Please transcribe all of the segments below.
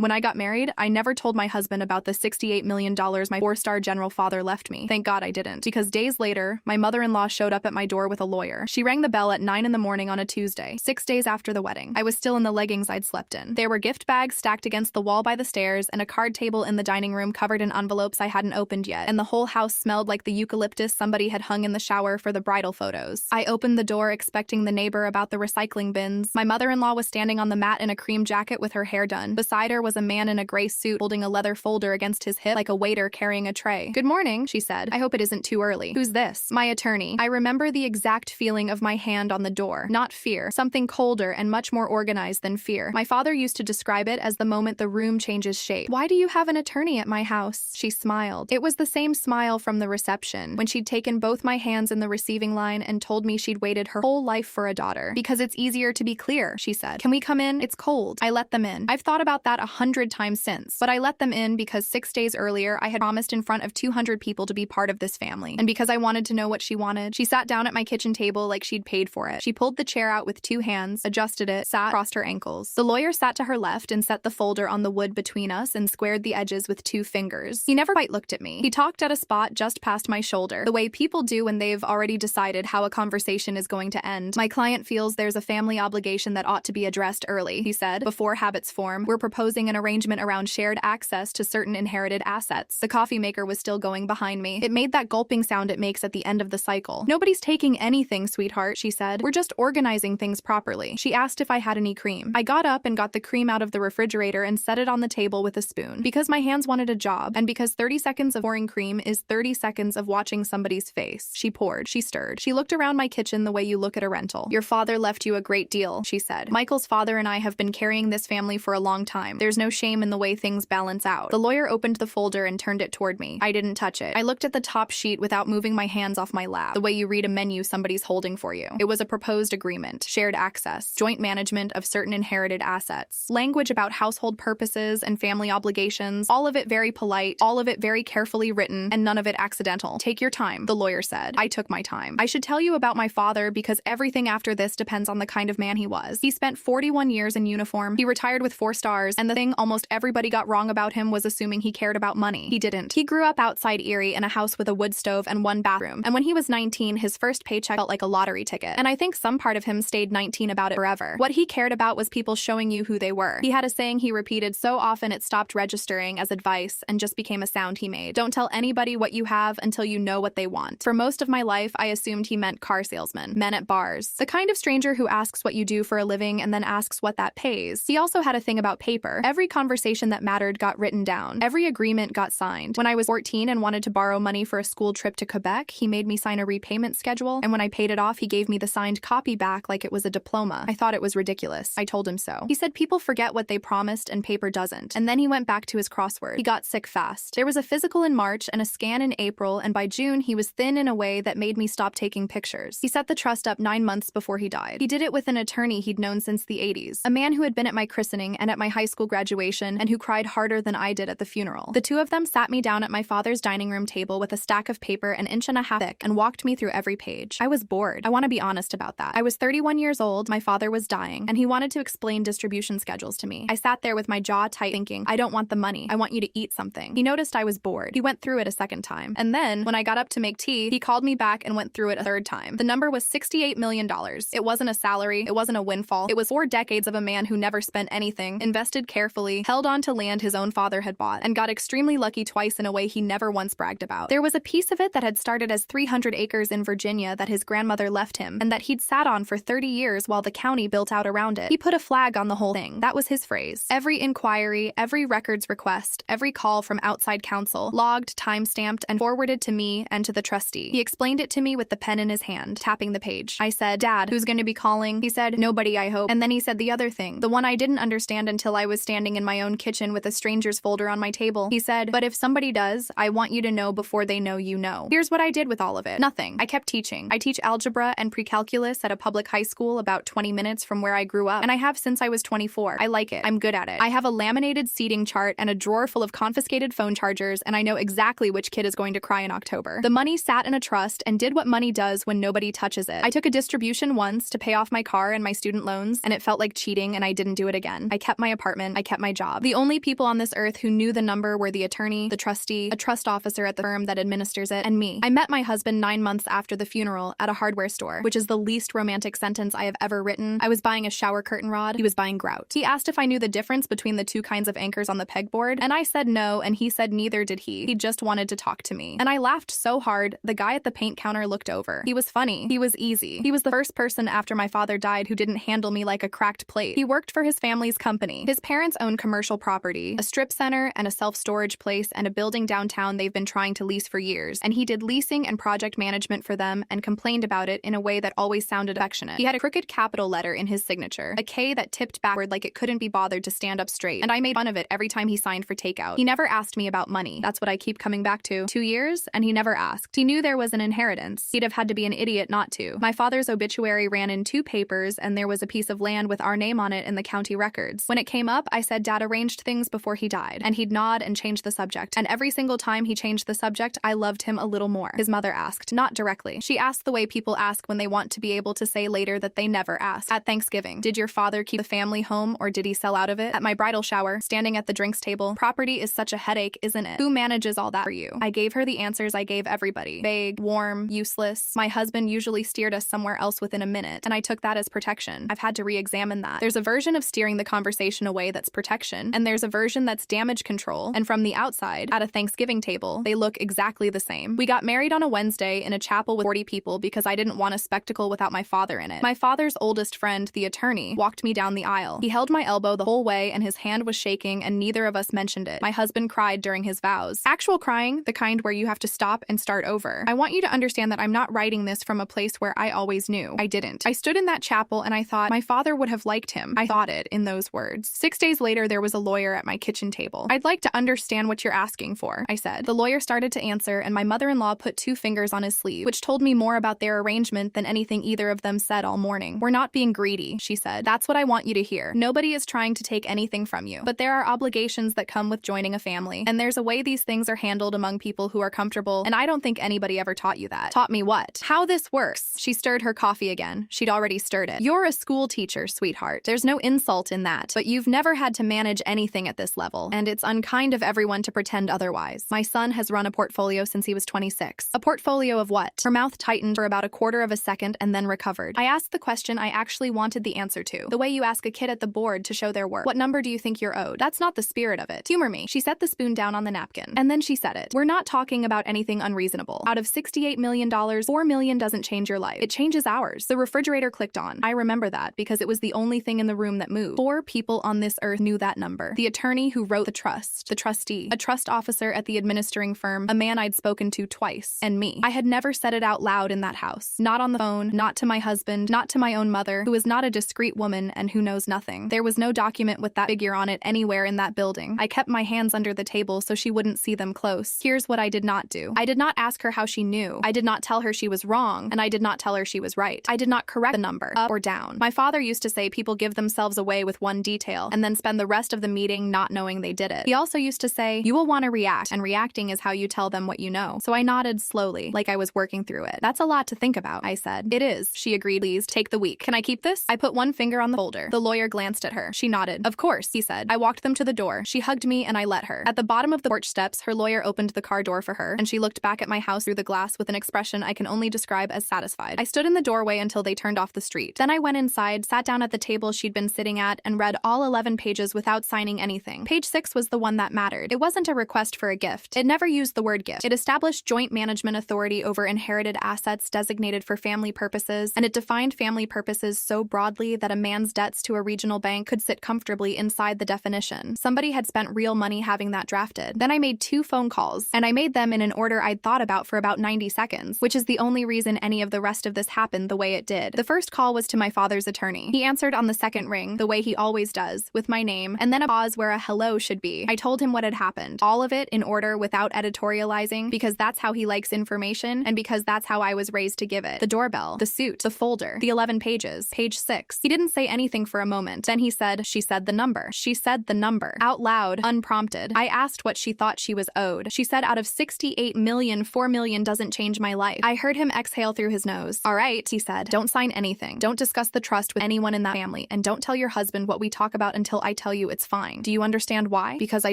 When I got married, I never told my husband about the $68 million my four-star general father left me. Thank God I didn't, because days later, my mother-in-law showed up at my door with a lawyer. She rang the bell at 9 in the morning on a Tuesday, 6 days after the wedding. I was still in the leggings I'd slept in. There were gift bags stacked against the wall by the stairs and a card table in the dining room covered in envelopes I hadn't opened yet, and the whole house smelled like the eucalyptus somebody had hung in the shower for the bridal photos. I opened the door expecting the neighbor about the recycling bins. My mother-in-law was standing on the mat in a cream jacket with her hair done. Beside her was a man in a gray suit holding a leather folder against his hip like a waiter carrying a tray. "Good morning," she said. "I hope it isn't too early." "Who's this?" "My attorney." I remember the exact feeling of my hand on the door. Not fear. Something colder and much more organized than fear. My father used to describe it as the moment the room changes shape. "Why do you have an attorney at my house?" She smiled. It was the same smile from the reception, when she'd taken both my hands in the receiving line and told me she'd waited her whole life for a daughter. "Because it's easier to be clear," she said. "Can we come in? It's cold." I let them in. I've thought about that 100 times since, but I let them in because 6 days earlier I had promised in front of 200 people to be part of this family, and because I wanted to know what she wanted. She sat down at my kitchen table like she'd paid for it. She pulled the chair out with 2 hands, adjusted it, sat, crossed her ankles. The lawyer sat to her left and set the folder on the wood between us and squared the edges with 2 fingers. He never quite looked at me. He talked at a spot just past my shoulder, the way people do when they've already decided how a conversation is going to end. "My client feels there's a family obligation that ought to be addressed early," he said, "before habits form. We're proposing an arrangement around shared access to certain inherited assets." The coffee maker was still going behind me. It made that gulping sound it makes at the end of the cycle. "Nobody's taking anything, sweetheart," she said. "We're just organizing things properly." She asked if I had any cream. I got up and got the cream out of the refrigerator and set it on the table with a spoon. Because my hands wanted a job, and because 30 seconds of pouring cream is 30 seconds of watching somebody's face. She poured. She stirred. She looked around my kitchen the way you look at a rental. "Your father left you a great deal," she said. "Michael's father and I have been carrying this family for a long time. There's no shame in the way things balance out." The lawyer opened the folder and turned it toward me. I didn't touch it. I looked at the top sheet without moving my hands off my lap, the way you read a menu somebody's holding for you. It was a proposed agreement. Shared access. Joint management of certain inherited assets. Language about household purposes and family obligations. All of it very polite. All of it very carefully written, and none of it accidental. "Take your time," the lawyer said. I took my time. "I should tell you about my father because everything after this depends on the kind of man he was. He spent 41 years in uniform. He retired with 4 stars, and the thing almost everybody got wrong about him was assuming he cared about money. He didn't. He grew up outside Erie in a house with a wood stove and 1 bathroom, and when he was 19, his first paycheck felt like a lottery ticket, and I think some part of him stayed 19 about it forever. What he cared about was people showing you who they were. He had a saying he repeated so often it stopped registering as advice and just became a sound he made. Don't tell anybody what you have until you know what they want. For most of my life, I assumed he meant car salesmen, men at bars, the kind of stranger who asks what you do for a living and then asks what that pays. He also had a thing about paper. Every conversation that mattered got written down. Every agreement got signed. When I was 14 and wanted to borrow money for a school trip to Quebec, he made me sign a repayment schedule, and when I paid it off, he gave me the signed copy back like it was a diploma. I thought it was ridiculous. I told him so. He said people forget what they promised and paper doesn't, and then he went back to his crossword. He got sick fast. There was a physical in March and a scan in April, and by June, he was thin in a way that made me stop taking pictures. He set the trust up 9 months before he died. He did it with an attorney he'd known since the 80s, a man who had been at my christening and at my high school graduation and who cried harder than I did at the funeral. The 2 of them sat me down at my father's dining room table with a stack of paper an inch and a half thick and walked me through every page. I was bored. I want to be honest about that. I was 31 years old, my father was dying, and he wanted to explain distribution schedules to me. I sat there with my jaw tight thinking, I don't want the money. I want you to eat something. He noticed I was bored. He went through it a second time. And then, when I got up to make tea, he called me back and went through it a third time. The number was $68 million. It wasn't a salary. It wasn't a windfall. It was 4 decades of a man who never spent anything, invested carefully, held on to land his own father had bought, and got extremely lucky twice in a way he never once bragged about. There was a piece of it that had started as 300 acres in Virginia that his grandmother left him, and that he'd sat on for 30 years while the county built out around it. He put a flag on the whole thing. That was his phrase. Every inquiry, every records request, every call from outside counsel, logged, time-stamped, and forwarded to me and to the trustee. He explained it to me with the pen in his hand, tapping the page. I said, Dad, who's going to be calling? He said, nobody, I hope. And then he said the other thing, the one I didn't understand until I was standing in my own kitchen with a stranger's folder on my table. He said, but if somebody does, I want you to know before they know you know. Here's what I did with all of it. Nothing. I kept teaching. I teach algebra and pre-calculus at a public high school about 20 minutes from where I grew up, and I have since I was 24. I like it. I'm good at it. I have a laminated seating chart and a drawer full of confiscated phone chargers, and I know exactly which kid is going to cry in October. The money sat in a trust and did what money does when nobody touches it. I took a distribution once to pay off my car and my student loans, and it felt like cheating, and I didn't do it again. I kept my apartment. I kept kept my job. The only people on this earth who knew the number were the attorney, the trustee, a trust officer at the firm that administers it, and me. I met my husband 9 months after the funeral at a hardware store, which is the least romantic sentence I have ever written. I was buying a shower curtain rod. He was buying grout. He asked if I knew the difference between the two kinds of anchors on the pegboard, and I said no, and he said neither did he. He just wanted to talk to me. And I laughed so hard, the guy at the paint counter looked over. He was funny. He was easy. He was the first person after my father died who didn't handle me like a cracked plate. He worked for his family's company. His parents own commercial property, a strip center and a self-storage place and a building downtown they've been trying to lease for years, and he did leasing and project management for them and complained about it in a way that always sounded affectionate. He had a crooked capital letter in his signature, a K that tipped backward like it couldn't be bothered to stand up straight, and I made fun of it every time he signed for takeout. He never asked me about money. That's what I keep coming back to. 2 years, and he never asked. He knew there was an inheritance. He'd have had to be an idiot not to. My father's obituary ran in 2 papers, and there was a piece of land with our name on it in the county records. When it came up, I said Dad arranged things before he died, and he'd nod and change the subject. And every single time he changed the subject, I loved him a little more. His mother asked, not directly. She asked the way people ask when they want to be able to say later that they never asked. At Thanksgiving, did your father keep the family home or did he sell out of it? At my bridal shower, standing at the drinks table, property is such a headache, isn't it? Who manages all that for you? I gave her the answers I gave everybody. Vague, warm, useless. My husband usually steered us somewhere else within a minute, and I took that as protection. I've had to re-examine that. There's a version of steering the conversation away that's protection, and there's a version that's damage control, and from the outside, at a Thanksgiving table, they look exactly the same. We got married on a Wednesday in a chapel with 40 people because I didn't want a spectacle without my father in it. My father's oldest friend, the attorney, walked me down the aisle. He held my elbow the whole way and his hand was shaking and neither of us mentioned it. My husband cried during his vows. Actual crying, the kind where you have to stop and start over. I want you to understand that I'm not writing this from a place where I always knew. I didn't. I stood in that chapel and I thought my father would have liked him. I thought it in those words. 6 days later, there was a lawyer at my kitchen table. I'd like to understand what you're asking for, I said. The lawyer started to answer and my mother-in-law put 2 fingers on his sleeve, which told me more about their arrangement than anything either of them said all morning. We're not being greedy, she said. That's what I want you to hear. Nobody is trying to take anything from you, but there are obligations that come with joining a family, and there's a way these things are handled among people who are comfortable, and I don't think anybody ever taught you that. Taught me what? How this works. She stirred her coffee again. She'd already stirred it. You're a school teacher, sweetheart. There's no insult in that, but you've never had to manage anything at this level, and it's unkind of everyone to pretend otherwise. My son has run a portfolio since he was 26. A portfolio of what? Her mouth tightened for about a quarter of a second and then recovered. I asked the question I actually wanted the answer to, the way you ask a kid at the board to show their work. What number do you think you're owed? That's not the spirit of it. Humor me. She set the spoon down on the napkin, and then she said it. We're not talking about anything unreasonable. Out of $68 million, $4 million doesn't change your life. It changes ours. The refrigerator clicked on. I remember that because it was the only thing in the room that moved. 4 people on this earth knew that number. The attorney who wrote the trust, the trustee, a trust officer at the administering firm, a man I'd spoken to twice, and me. I had never said it out loud in that house. Not on the phone, not to my husband, not to my own mother, who is not a discreet woman and who knows nothing. There was no document with that figure on it anywhere in that building. I kept my hands under the table so she wouldn't see them close. Here's what I did not do. I did not ask her how she knew. I did not tell her she was wrong, and I did not tell her she was right. I did not correct the number, up or down. My father used to say people give themselves away with one detail and then spend the rest of the meeting not knowing they did it. He also used to say, you will want to react, and reacting is how you tell them what you know. So I nodded slowly, like I was working through it. That's a lot to think about, I said. It is, she agreed. Please, take the week. Can I keep this? I put one finger on the folder. The lawyer glanced at her. She nodded. Of course, he said. I walked them to the door. She hugged me and I let her. At the bottom of the porch steps, her lawyer opened the car door for her, and she looked back at my house through the glass with an expression I can only describe as satisfied. I stood in the doorway until they turned off the street. Then I went inside, sat down at the table she'd been sitting at, and read all 11 pages without signing anything. Page 6 was the one that mattered. It wasn't a request for a gift. It never used the word gift. It established joint management authority over inherited assets designated for family purposes, and it defined family purposes so broadly that a man's debts to a regional bank could sit comfortably inside the definition. Somebody had spent real money having that drafted. Then I made 2 phone calls, and I made them in an order I'd thought about for about 90 seconds, which is the only reason any of the rest of this happened the way it did. The first call was to my father's attorney. He answered on the second ring, the way he always does, with my name, and then a pause where a hello should be. I told him what had happened, all of it in order without editorializing, because that's how he likes information, and because that's how I was raised to give it. The doorbell, the suit, the folder, the 11 pages, page 6. He didn't say anything for a moment. Then he said, she said the number. She said the number. Out loud, unprompted. I asked what she thought she was owed. She said out of 68 million, 4 million doesn't change my life. I heard him exhale through his nose. All right, he said. Don't sign anything. Don't discuss the trust with anyone in that family, and don't tell your husband what we talk about until I tell you it's fine. Do you understand why? Because I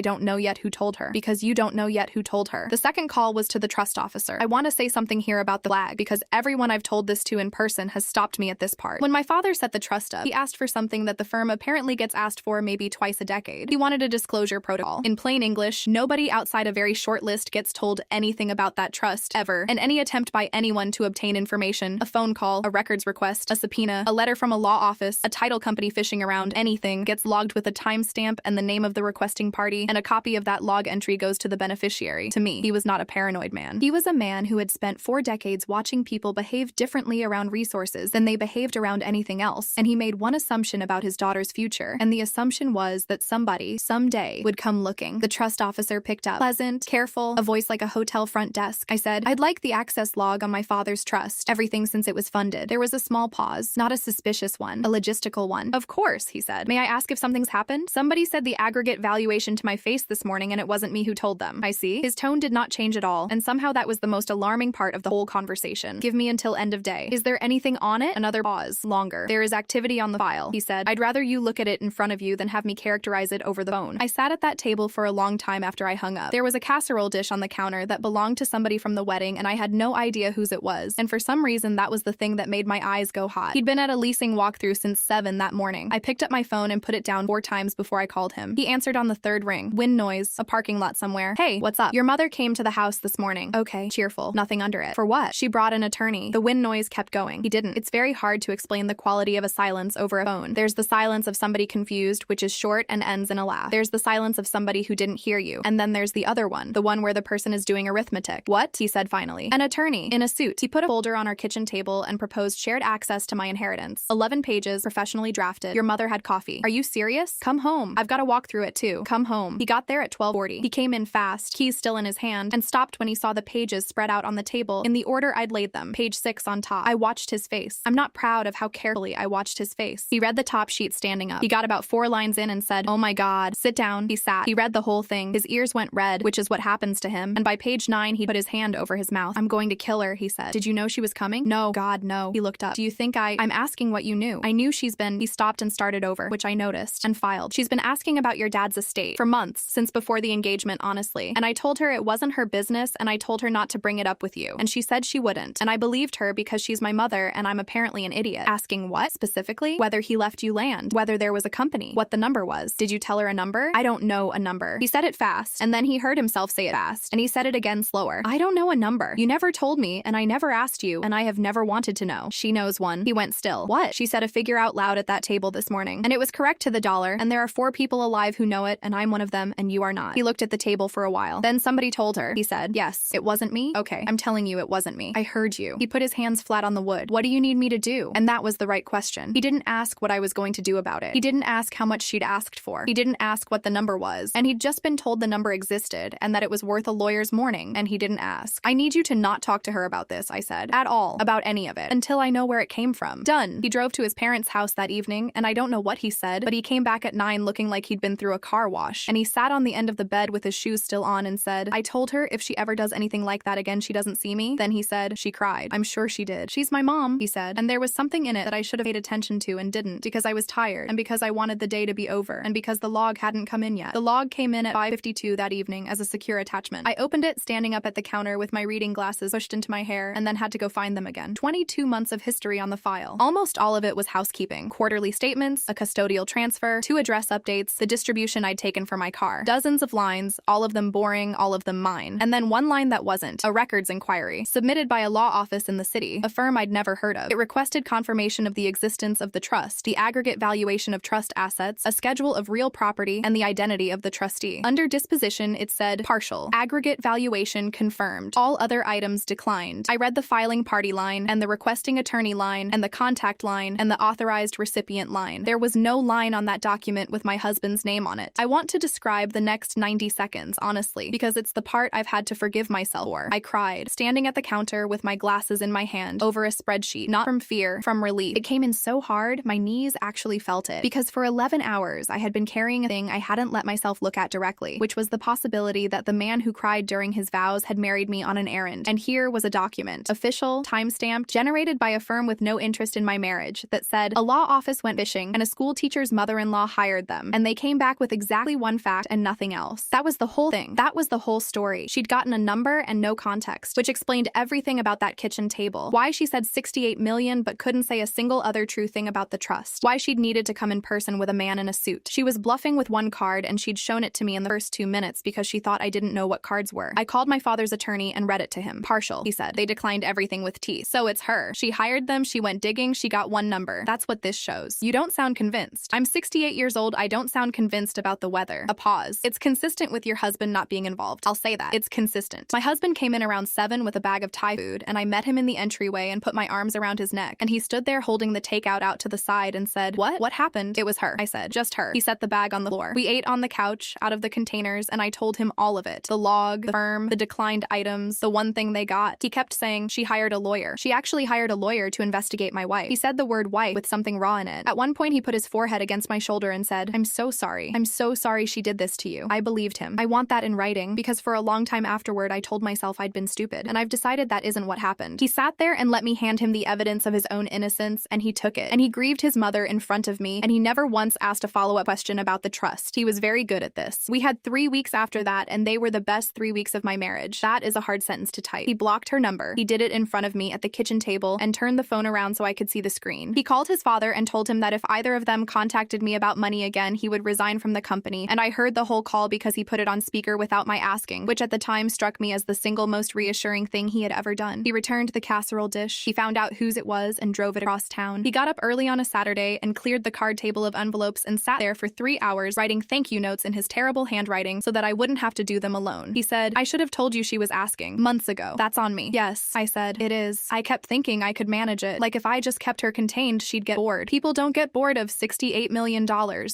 don't know yet who told her. Because you don't know yet who told her. The second call was to the trust officer. I want to say something here about the flag because everyone I've told this to in person has stopped me at this part. When my father set the trust up, he asked for something that the firm apparently gets asked for maybe twice a decade. He wanted a disclosure protocol. In plain English, nobody outside a very short list gets told anything about that trust, ever, and any attempt by anyone to obtain information, a phone call, a records request, a subpoena, a letter from a law office, a title company fishing around, anything, gets logged with a timestamp and the name of the requesting party, and a copy of that log entry goes to the beneficiary. To me, he was not a paranoid man. He was a man who had spent 4 decades watching people behave differently around resources than they behaved around anything else, and he made one assumption about his daughter's future, and the assumption was that somebody, someday, would come looking. The trust officer picked up. Pleasant, careful, a voice like a hotel front desk. I said, I'd like the access log on my father's trust, everything since it was funded. There was a small pause, not a suspicious one, a logistical one. Of course, he said. May I ask if something's happened? Somebody said the aggregate valuation to my face this morning and it wasn't me who told them. I see. His tone did not change at all, and somehow that was the most alarming part of the whole conversation. Give me until end of day. Is there anything on it? Another pause. Longer. There is activity on the file, he said. I'd rather you look at it in front of you than have me characterize it over the phone. I sat at that table for a long time after I hung up. There was a casserole dish on the counter that belonged to somebody from the wedding, and I had no idea whose it was. And for some reason, that was the thing that made my eyes go hot. He'd been at a leasing walkthrough since 7 that morning. I picked up my phone and put it down 4 times before I called him. He answered on the 3rd ring. Wind noise, a parking lot somewhere. Hey, what's up? Your mother came to the house this morning. Okay, cheerful. Nothing under it. For what? She brought an attorney. The wind noise kept going. He didn't. It's very hard to explain the quality of a silence over a phone. There's the silence of somebody confused, which is short and ends in a laugh. There's the silence of somebody who didn't hear you. And then there's the other one, the one where the person is doing arithmetic. What? He said finally. An attorney. In a suit. He put a folder on our kitchen table and proposed shared access to my inheritance. 11 pages, professionally drafted. Your mother had coffee. Are you serious? Come home. I've got to walk through it too. Come home. He got there at 12:40. He came in fast, keys still in his hand, and stopped when he saw the pages spread out on the table in the order I'd laid them. Page 6 on top. I watched his face. I'm not proud of how carefully I watched his face. He read the top sheet standing up. He got about 4 lines in and said, "Oh my God." Sit down. He sat. He read the whole thing. His ears went red, which is what happens to him, and by page 9 he put his hand over his mouth. I'm going to kill her, he said. Did you know she was coming? No. God, no. He looked up. Do you think I'm asking what you knew. I knew she's been. He stopped and started over, which I noticed, and filed. She's been asking about your dad's estate for months, since before the engagement, honestly. And I told her it wasn't her business, and I told her not to bring it up with you. And she said she wouldn't. And I believed her because she's my mother, and I'm apparently an idiot. Asking what, specifically? Whether he left you land, whether there was a company, what the number was. Did you tell her a number? I don't know a number. He said it fast, and then he heard himself say it fast, and he said it again slower. I don't know a number. You never told me, and I never asked you, and I have never wanted to know. She knows one. He went still. What? She said a figure out loud at that table this morning, and it was correct to the dollar, and there are 4 people alive who know it, and I'm one of them, and you are not. He looked at the table for a while. Then somebody told her. He said, yes, it wasn't me? Okay, I'm telling you it wasn't me. I heard you. He put his hands flat on the wood. What do you need me to do? And that was the right question. He didn't ask what I was going to do about it. He didn't ask how much she'd asked for. He didn't ask what the number was, and he'd just been told the number existed, and that it was worth a lawyer's mourning, and he didn't ask. I need you to not talk to her about this, I said. At all. About any of it. Until I know where it came from. Done. He drove to his parents' house that evening, and I don't know what he said, but he came back at 9 looking like he'd been through a car wash, and he sat on the end of the bed with his shoes still on and said, I told her if she ever does anything like that again she doesn't see me. Then he said, she cried. I'm sure she did. She's my mom, he said, and there was something in it that I should have paid attention to and didn't, because I was tired, and because I wanted the day to be over, and because the log hadn't come in yet. The log came in at 5:52 that evening as a secure attachment. I opened it standing up at the counter with my reading glasses pushed into my hair, and then had to go find them again. 22 months of history on the file. Almost all of it was housekeeping. Quarterly statements, a custodial transfer, 2 address updates, the distribution I'd taken for my car. Dozens of lines, all of them boring, all of them mine. And then one line that wasn't, a records inquiry, submitted by a law office in the city, a firm I'd never heard of. It requested confirmation of the existence of the trust, the aggregate valuation of trust assets, a schedule of real property, and the identity of the trustee. Under disposition, it said, partial. Aggregate valuation confirmed. All other items declined. I read the filing party line, and the requesting attorney line, and the contact line, and the authorized recipient line. There was no line on that document with my husband's name on it. I want to describe the next 90 seconds, honestly, because it's the part I've had to forgive myself for. I cried, standing at the counter with my glasses in my hand, over a spreadsheet, not from fear, from relief. It came in so hard, my knees actually felt it, because for 11 hours I had been carrying a thing I hadn't let myself look at directly, which was the possibility that the man who cried during his vows had married me on an errand. And here was a document, official, time-stamped, generated by a firm with no interest in my marriage, that said, a law office went fishing, and a school teacher's mother-in-law hired them, and they came back with exactly one fact and nothing else. That was the whole thing. That was the whole story. She'd gotten a number and no context, which explained everything about that kitchen table. Why she said 68 million but couldn't say a single other true thing about the trust. Why she'd needed to come in person with a man in a suit. She was bluffing with one card, and she'd shown it to me in the first 2 minutes because she thought I didn't know what cards were. I called my father's attorney and read it to him. Partial, he said. They declined everything with teeth. So it's her. She hired them, she went digging, she got one number. That's what this shows. You don't sound convinced. I'm 68 years old, I don't sound convinced about the weather. A pause. It's consistent with your husband not being involved. I'll say that. It's consistent. My husband came in around 7 with a bag of Thai food, and I met him in the entryway and put my arms around his neck, and he stood there holding the takeout out to the side and said, "What? What happened?" It was her. I said, "Just her." He set the bag on the floor. We ate on the couch, out of the containers, and I told him all of it. The log, the firm, the declined items, the one thing they got. He kept saying she hired a lawyer. She actually hired a lawyer to investigate my wife. He said the word wife with something raw in it. At one point, he put his forehead against my shoulder and said, "I'm so sorry. I'm so sorry she did this to you." I believed him. I want that in writing, because for a long time afterward, I told myself I'd been stupid, and I've decided that isn't what happened. He sat there and let me hand him the evidence of his own innocence, and he took it. And he grieved his mother in front of me, and he never once asked a follow-up question about the trust. He was very good at this. We had 3 weeks after that, and they were the best 3 weeks of my marriage. That is a hard sentence to type. He blocked her number. He did it in front of me at the kitchen table and turned the phone around so I could see the screen. He called his father and told him that if either of them contacted me about money again, he would resign from the company, and I heard the whole call because he put it on speaker without my asking, which at the time struck me as the single most reassuring thing he had ever done. He returned the casserole dish. He found out whose it was and drove it across town. He got up early on a Saturday and cleared the card table of envelopes and sat there for 3 hours writing thank you notes in his terrible handwriting so that I wouldn't have to do them alone. He said, "I should have told you she was asking months ago. That's on me." "Yes," I said, "it is. I kept thinking I could manage it. Like if I just kept her contained, she'd get bored. People don't get bored of $68 million.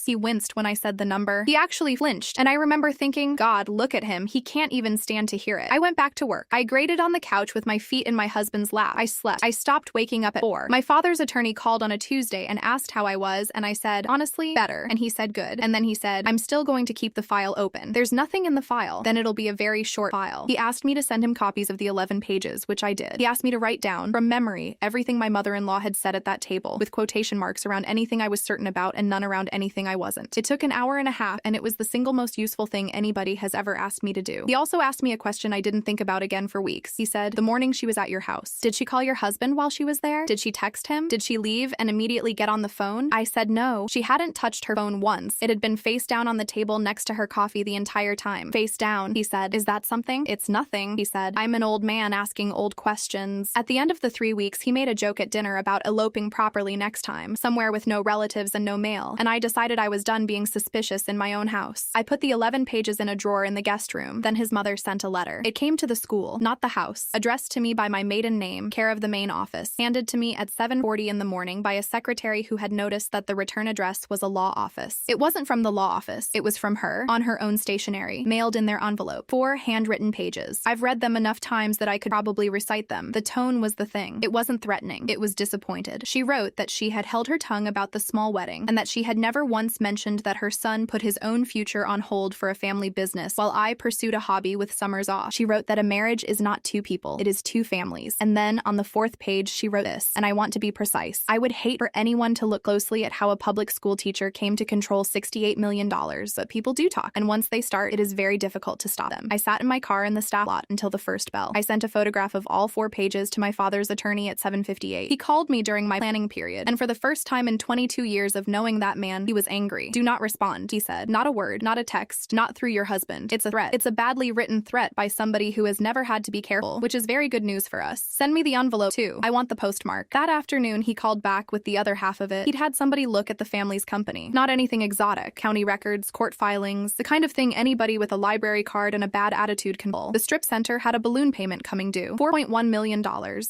He winced when I said the number. He actually flinched, and I remember thinking, God, look at him. He can't even stand to hear it. I went back to work. I grated on the couch with my feet in my husband's lap. I slept. I stopped waking up at 4. My father's attorney called on a Tuesday and asked how I was, and I said, honestly, better. And he said, good. And then he said, I'm still going to keep the file open. There's nothing in the file. Then it'll be a very short file. He asked me to send him copies of the 11 pages, which I did. He asked me to write down, from memory, everything my mother-in-law had said at that table, with quotation marks around anything I was certain about and none around anything I wasn't. It took an hour and a half, and it was the single most useful thing anybody has ever asked me to do. He also asked me a question I didn't think about again for weeks. He said, the morning she was at your house, did she call your husband while she was there? Did she text him? Did she leave and immediately get on the phone? I said no. She hadn't touched her phone once. It had been face down on the table next to her coffee the entire time. Face down. He said, is that something? It's nothing. He said, I'm an old man asking old questions. At the end of the 3 weeks, he made a joke at dinner about eloping properly next time, somewhere with no relatives and no mail, and I decided I was done being suspicious in my own house. I put the 11 pages in a drawer in the guest room. Then his mother sent a letter. It came to the school, not the house, addressed to me by my maiden name, care of the main office, handed to me at 7:40 in the morning by a secretary who had noticed that the return address was a law office. It wasn't from the law office. It was from her, on her own stationery, mailed in their envelope. 4 handwritten pages. I've read them enough times that I could probably recite them. The tone was the thing. It wasn't threatening. It was disappointed. She wrote that she had held her tongue about the small wedding, and that she had never once mentioned that her son put his own future on hold for a family business while I pursued a hobby with summers off. She wrote that a marriage is not 2 people, it is 2 families. And then on the 4th page, she wrote this, and I want to be precise. I would hate for anyone to look closely at how a public school teacher came to control $68 million, but people do talk, and once they start, it is very difficult to stop them. I sat in my car in the staff lot until the first bell. I sent a photograph of all 4 pages to my father's attorney at 7:58. He called me during my planning period, and for the first time in 22 years of knowing that man, he was angry. Do not respond, he said. Not a word, not a text, not through your husband. It's a threat. It's a badly written threat by somebody who has never had to be careful, which is very good news for us. Send me the envelope too. I want the postmark. That afternoon, he called back with the other half of it. He'd had somebody look at the family's company. Not anything exotic. County records, court filings, the kind of thing anybody with a library card and a bad attitude can pull. The strip center had a balloon payment coming due. $4.1 million.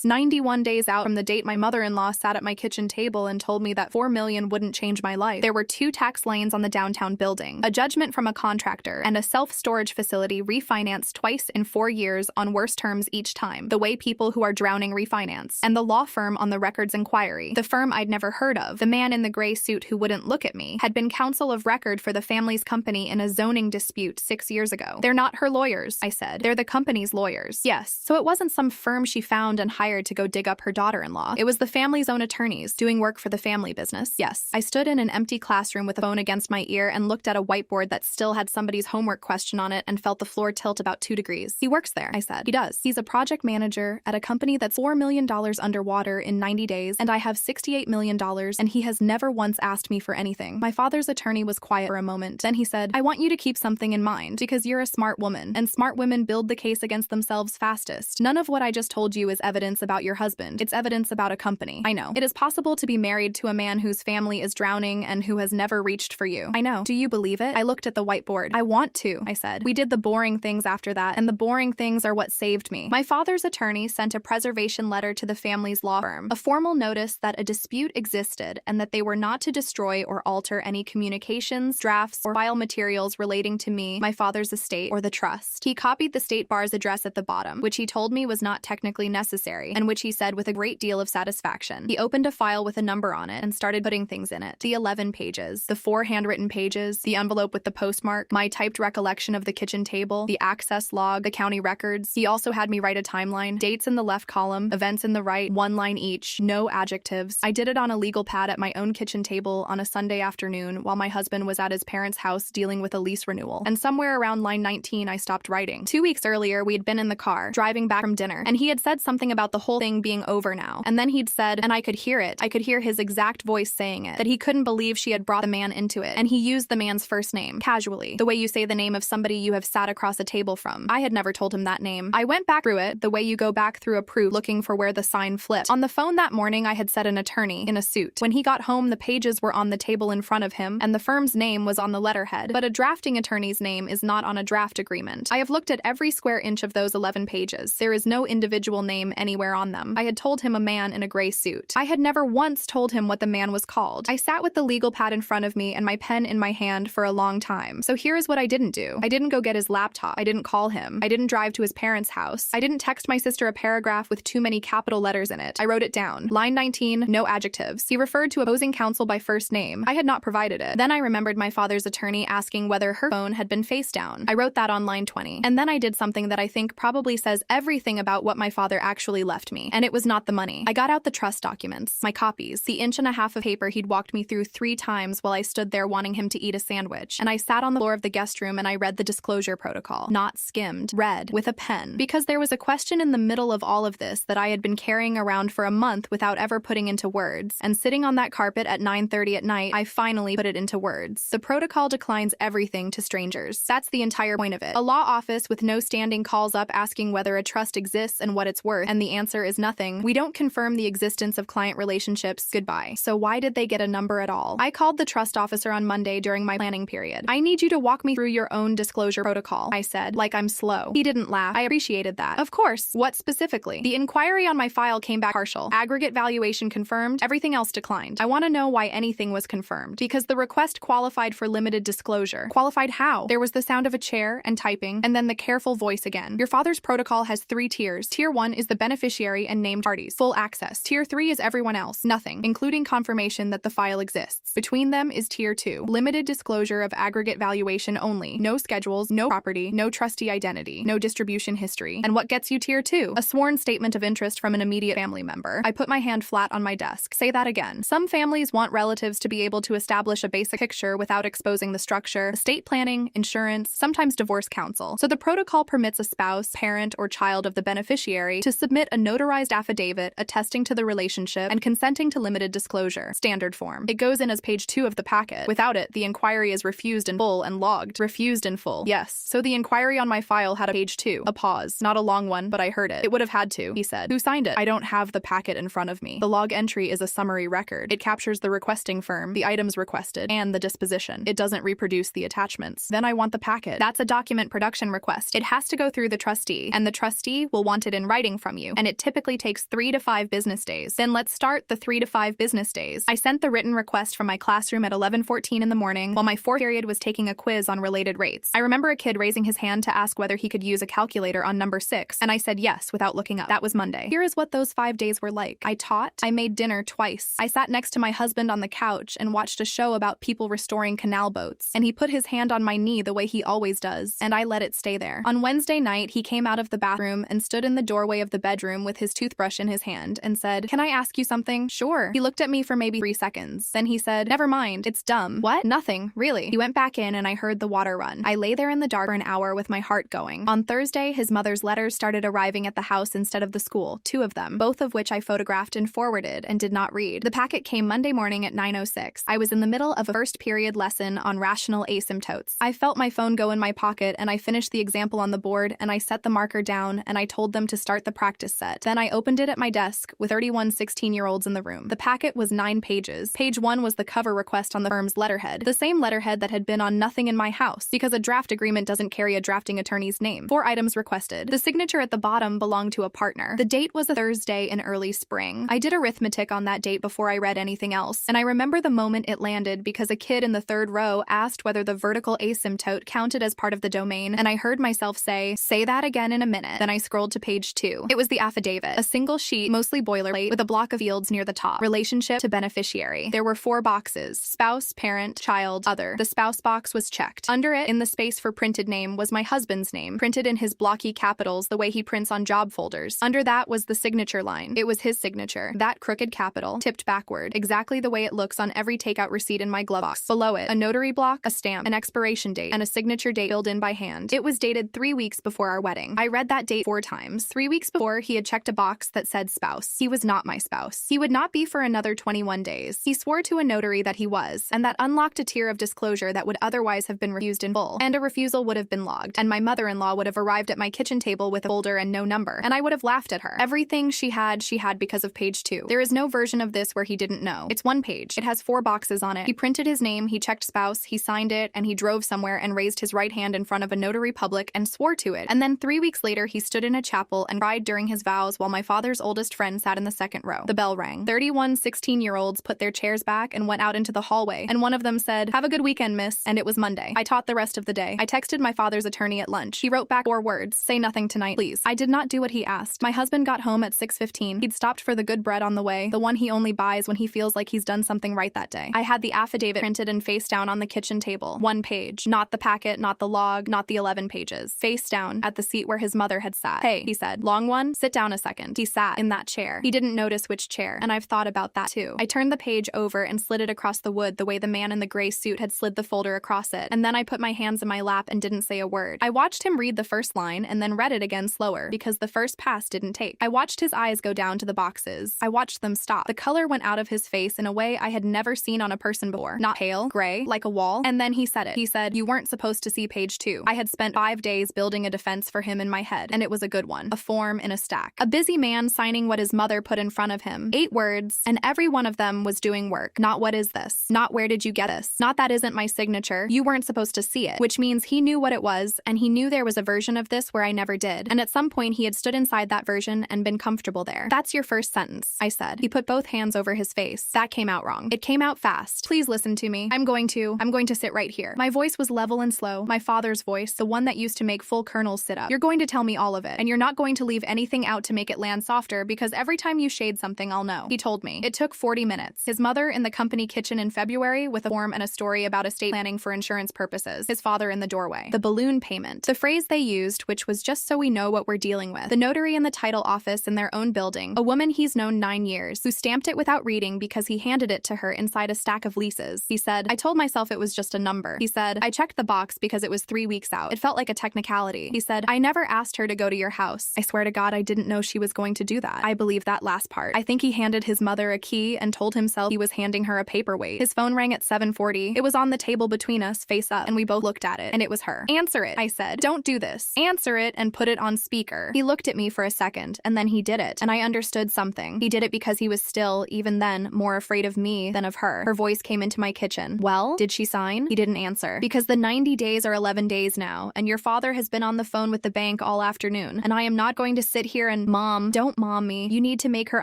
91 days out from the date my mother-in-law sat at my kitchen table and told me that $4 million wouldn't change my life. There were 2 tax liens on the downtown building, a judgment from a contractor, and a self-storage facility refinanced twice in 4 years on worse terms each time, the way people who are drowning refinance, and the law firm on the records inquiry, the firm I'd never heard of, the man in the gray suit who wouldn't look at me, had been counsel of record for the family's company in a zoning dispute 6 years ago. They're not her lawyers, I said. They're the company's lawyers. Yes, so it wasn't some firm she found and hired to go dig up her daughter-in-law. It was the family's own attorneys doing work for the family business. Yes, I stood in an empty class classroom with a phone against my ear and looked at a whiteboard that still had somebody's homework question on it and felt the floor tilt about 2 degrees. He works there, I said. He does. He's a project manager at a company that's $4 million underwater in 90 days, and I have $68 million, and he has never once asked me for anything. My father's attorney was quiet for a moment. Then he said, I want you to keep something in mind, because you're a smart woman, and smart women build the case against themselves fastest. None of what I just told you is evidence about your husband. It's evidence about a company. I know. It is possible to be married to a man whose family is drowning and who has never reached for you. I know. Do you believe it? I looked at the whiteboard. I want to, I said. We did the boring things after that, and the boring things are what saved me. My father's attorney sent a preservation letter to the family's law firm, a formal notice that a dispute existed and that they were not to destroy or alter any communications, drafts, or file materials relating to me, my father's estate, or the trust. He copied the state bar's address at the bottom, which he told me was not technically necessary, and which he said with a great deal of satisfaction. He opened a file with a number on it and started putting things in it. The 11 pages, the 4 handwritten pages, the envelope with the postmark, my typed recollection of the kitchen table, the access log, the county records. He also had me write a timeline, dates in the left column, events in the right, 1 line each, no adjectives. I did it on a legal pad at my own kitchen table on a Sunday afternoon while my husband was at his parents' house dealing with a lease renewal. And somewhere around line 19, I stopped writing. 2 weeks earlier, we'd been in the car, driving back from dinner, and he had said something about the whole thing being over now. And then he'd said, and I could hear it, I could hear his exact voice saying it, that he couldn't believe she had brought the man into it. And he used the man's first name, casually, the way you say the name of somebody you have sat across a table from. I had never told him that name. I went back through it, the way you go back through a proof looking for where the sign flipped. On the phone that morning, I had said an attorney, in a suit. When he got home, the pages were on the table in front of him, and the firm's name was on the letterhead. But a drafting attorney's name is not on a draft agreement. I have looked at every square inch of those 11 pages. There is no individual name anywhere on them. I had told him a man in a gray suit. I had never once told him what the man was called. I sat with the legal pad in front of me and my pen in my hand for a long time. So here is what I didn't do. I didn't go get his laptop. I didn't call him. I didn't drive to his parents' house. I didn't text my sister a paragraph with too many capital letters in it. I wrote it down. Line 19, no adjectives. He referred to opposing counsel by first name. I had not provided it. Then I remembered my father's attorney asking whether her phone had been face down. I wrote that on line 20. And then I did something that I think probably says everything about what my father actually left me. And it was not the money. I got out the trust documents, my copies, the 1.5 inches of paper he'd walked me through 3 times while I stood there wanting him to eat a sandwich. And I sat on the floor of the guest room and I read the disclosure protocol. Not skimmed, read, with a pen. Because there was a question in the middle of all of this that I had been carrying around for a month without ever putting into words. And sitting on that carpet at 9:30 at night, I finally put it into words. The protocol declines everything to strangers. That's the entire point of it. A law office with no standing calls up asking whether a trust exists and what it's worth, and the answer is nothing. We don't confirm the existence of client relationships. Goodbye. So why did they get a number at all? I called the trust officer on Monday during my planning period. I need you to walk me through your own disclosure protocol, I said, like I'm slow. He didn't laugh. I appreciated that. Of course. What specifically? The inquiry on my file came back partial. Aggregate valuation confirmed. Everything else declined. I want to know why anything was confirmed. Because the request qualified for limited disclosure. Qualified how? There was the sound of a chair and typing, and then the careful voice again. Your father's protocol has 3 tiers. Tier 1 is the beneficiary and named parties. Full access. Tier 3 is everyone else. Nothing, including confirmation that the file exists. Between them is Tier 2. Limited disclosure of aggregate valuation only. No schedules, no property, no trustee identity, no distribution history. And what gets you Tier 2? A sworn statement of interest from an immediate family member. I put my hand flat on my desk. Say that again. Some families want relatives to be able to establish a basic picture without exposing the structure, estate planning, insurance, sometimes divorce counsel. So the protocol permits a spouse, parent, or child of the beneficiary to submit a notarized affidavit attesting to the relationship and consenting to limited disclosure. Standard form. It goes in as page 2 of the packet. Without it, the inquiry is refused in full and logged. Refused in full. Yes. So the inquiry on my file had a page 2. A pause. Not a long one, but I heard it. It would have had to, he said. Who signed it? I don't have the packet in front of me. The log entry is a summary record. It captures the requesting firm, the items requested, and the disposition. It doesn't reproduce the attachments. Then I want the packet. That's a document production request. It has to go through the trustee, and the trustee will want it in writing from you, and it typically takes 3 to 5 business days. Then let's start the 3 to 5 business days. I sent the written request from my classroom at 11:14 in the morning while my 4th period was taking a quiz on related rates. I remember a kid raising his hand to ask whether he could use a calculator on number 6, and I said yes without looking up. That was Monday. Here is what those 5 days were like. I taught. I made dinner twice. I sat next to my husband on the couch and watched a show about people restoring canal boats, and he put his hand on my knee the way he always does, and I let it stay there. On Wednesday night, he came out of the bathroom and stood in the doorway of the bedroom with his toothbrush in his hand and said, "Can I ask you something?" "Sure." He looked at me for maybe 3 seconds. Then he said, "Never Never mind. It's dumb. What? Nothing. Really. He went back in and I heard the water run. I lay there in the dark for an hour with my heart going. On Thursday, his mother's letters started arriving at the house instead of the school, 2 of them, both of which I photographed and forwarded and did not read. The packet came Monday morning at 9:06. I was in the middle of a first period lesson on rational asymptotes. I felt my phone go in my pocket and I finished the example on the board and I set the marker down and I told them to start the practice set. Then I opened it at my desk with 31 16-year-olds in the room. The packet was 9 pages. Page 1 was the cover request on the firm's letterhead, the same letterhead that had been on Nothing in My House, because a draft agreement doesn't carry a drafting attorney's name. 4 items requested. The signature at the bottom belonged to a partner. The date was a Thursday in early spring. I did arithmetic on that date before I read anything else, and I remember the moment it landed because a kid in the 3rd row asked whether the vertical asymptote counted as part of the domain, and I heard myself say that again in a minute. Then I scrolled to page 2. It was the affidavit, a single sheet, mostly boilerplate, with a block of fields near the top. Relationship to beneficiary. There were 4 boxes: spouse, parent, child, other. The spouse box was checked. Under it, in the space for printed name, was my husband's name, printed in his blocky capitals the way he prints on job folders. Under that was the signature line. It was his signature. That crooked capital, tipped backward, exactly the way it looks on every takeout receipt in my glove box. Below it, a notary block, a stamp, an expiration date, and a signature date filled in by hand. It was dated 3 weeks before our wedding. I read that date 4 times. 3 weeks before, he had checked a box that said spouse. He was not my spouse. He would not be for another 21 days. He swore to a notary that he was, and that unlocked a tier of disclosure that would otherwise have been refused in full, and a refusal would have been logged, and my mother-in-law would have arrived at my kitchen table with a folder and no number, and I would have laughed at her. Everything she had because of page 2. There is no version of this where he didn't know. It's 1 page. It has 4 boxes on it. He printed his name, he checked spouse, he signed it, and he drove somewhere and raised his right hand in front of a notary public and swore to it. And then 3 weeks later, he stood in a chapel and cried during his vows while my father's oldest friend sat in the 2nd row. The bell rang. 31 16-year-olds put their chairs back and went out into the hallway, and one of them said, "Have a good weekend, miss," and it was Monday. I taught the rest of the day. I texted my father's attorney at lunch. He wrote back 4 words: "Say nothing tonight, please." I did not do what he asked. My husband got home at 6:15. He'd stopped for the good bread on the way, the one he only buys when he feels like he's done something right that day. I had the affidavit printed and face down on the kitchen table. 1 page. Not the packet, not the log, not the 11 pages. Face down at the seat where his mother had sat. "Hey," he said. "Long one? Sit down a second." He sat in that chair. He didn't notice which chair, and I've thought about that too. I turned the page over and slid it across the wood the way the man in the gray suit had slid the folder across it, and then I put my hands in my lap and didn't say a word. I watched him read the first line and then read it again slower because the first pass didn't take. I watched his eyes go down to the boxes. I watched them stop. The color went out of his face in a way I had never seen on a person before. Not pale, gray, like a wall. And then he said it. He said, "You weren't supposed to see page 2. I had spent 5 days building a defense for him in my head, and it was a good one. A form in a stack. A busy man signing what his mother put in front of him. 8 words, and every one of them was doing work. Not what is this? Not where did you get this? Not that isn't my signature. You weren't supposed to see it." Which means he knew what it was, and he knew there was a version of this where I never did. And at some point he had stood inside that version and been comfortable there. "That's your first sentence," I said. He put both hands over his face. "That came out wrong. It came out fast. Please listen to me. I'm going to sit right here." My voice was level and slow. My father's voice, the one that used to make full colonels sit up. "You're going to tell me all of it, and you're not going to leave anything out to make it land softer because every time you shade something, I'll know." He told me. It took 40 minutes. His mother in the company kitchen in February with a form and a story about estate planning for insurance purposes. His father in the doorway. The balloon payment. The phrase they used, which was just so we know what we're dealing with. The notary in the title office in their own building. A woman he's known 9 years, who stamped it without reading because he handed it to her inside a stack of leases. He said, "I told myself it was just a number." He said, "I checked the box because it was 3 weeks out. It felt like a technicality." He said, "I never asked her to go to your house." I swear to God, I didn't know she was going to do that. I believe that last part. I think he handed his mother a key and told himself he was handing her a paperweight. His phone rang at 7:40. It was on the table between us, face up, and we both looked at it, and it was her. "Answer it," I said. "Don't do this. Answer it and put it on speaker." He looked at me for a second, and then he did it, and I understood something. He did it because he was still, even then, more afraid of me than of her. Her voice came into my kitchen. "Well, did she sign?" He didn't answer. "Because the 90 days are 11 days now, and your father has been on the phone with the bank all afternoon, and I am not going to sit here and don't mom me. You need to make her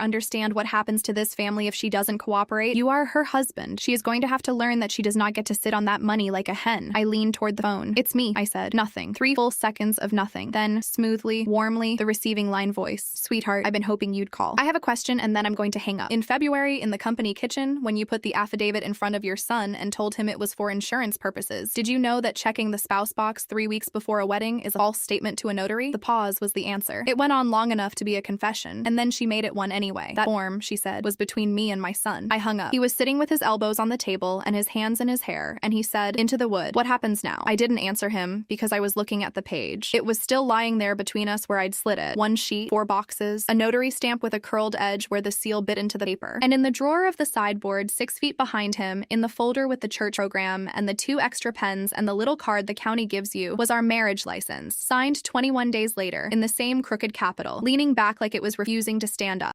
understand what happens to this family if she doesn't cooperate. You are her husband. She is going to have to learn that she does not get to sit on that money like a hen." I leaned toward the phone. "It's me," I said. Nothing. 3 full seconds of nothing. Then, smoothly, warmly, the receiving line voice. "Sweetheart, I've been hoping you'd call. I have a question and then I'm going to hang up. In February, in the company kitchen, when you put the affidavit in front of your son and told him it was for insurance purposes, did you know that checking the spouse box 3 weeks before a wedding is a false statement to a notary?" The pause was the answer. It went on long enough to be a confession, and then she made it one anyway. "That form," she said, "was between me and my son." I hung up. He was sitting with his elbow elbows on the table and his hands in his hair, and he said, "Into the wood. What happens now?" I didn't answer him because I was looking at the page. It was still lying there between us where I'd slid it. One sheet, 4 boxes, a notary stamp with a curled edge where the seal bit into the paper. And in the drawer of the sideboard, 6 feet behind him, in the folder with the church program and the 2 extra pens and the little card the county gives you, was our marriage license, signed 21 days later, in the same crooked capital, leaning back like it was refusing to stand up.